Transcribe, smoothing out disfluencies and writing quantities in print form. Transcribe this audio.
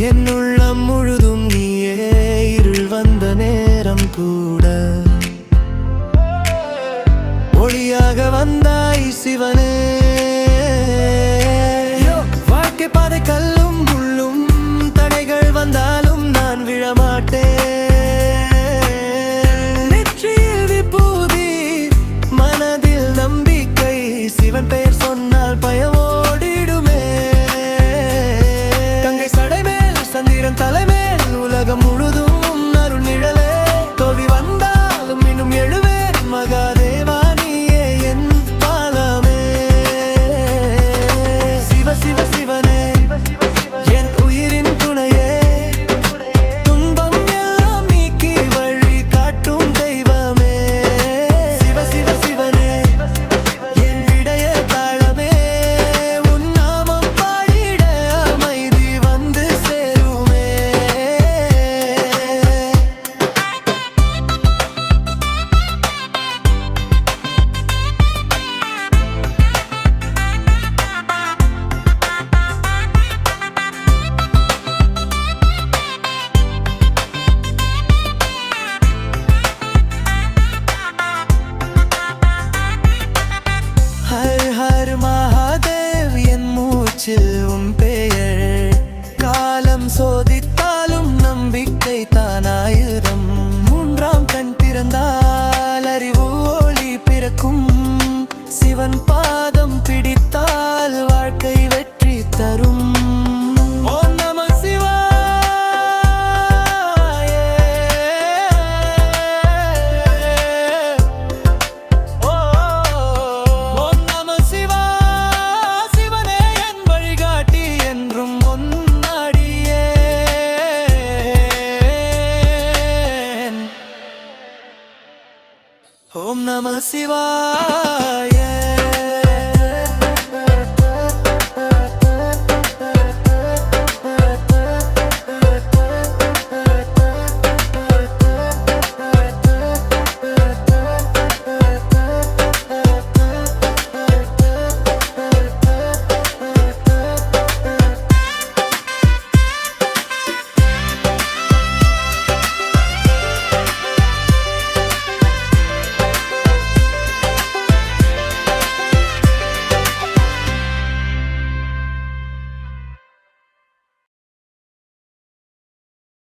என் உள்ளம் முழுதும் நீயே. இருள் வந்த நேரம் கூட ஒளியாக வந்தாய் சிவனே. வாழ்க்கை பாதை கல்லும் முள்ளும் தடைகள் வந்தாலும் நான் விழமாட்டேன். நெற்றியில் விபூதி, மனதில் நம்பிக்கை, சிவன் பெயர் சொன்னால் பயமோடிடுமே. கங்கை சடைமேல் சந்திரன் தலைமேல் உலகம் முழுதும் அருள் நிழலே. தோல்வி வந்தாலும் இன்னும் எழுவேன் மகாதேவா, நீயே என் பாலமே. சிவ சிவ சிவனே, என் உயிரின் துணையே. துன்பம் எல்லாம் நீக்கி வழி காட்டும் தெய்வமே. சிவ சிவ சிவனே, என் விடைய தாளமே. உன் நாமம் பாடிட அமைதி வந்து சேருமே. ஹர் ஹர் மகாதேவ், என் மூச்சில் உன் பெயர். காலம் சோதித்தாலும் நம்பிக்கை தானாயிரம். மூன்றாம் கண் திறந்தால் அறிவு ஒளி பிறக்கும். சிவன் பாதம் பிடித்தால் வாழ்க்கை வெற்றி தரும். ஓம் நம சிவாய. ஓம் நம சிவா. சிவனே என் வழிகாட்டி, என்றும் ஒன்னாடியே. ஓம் நம சிவா.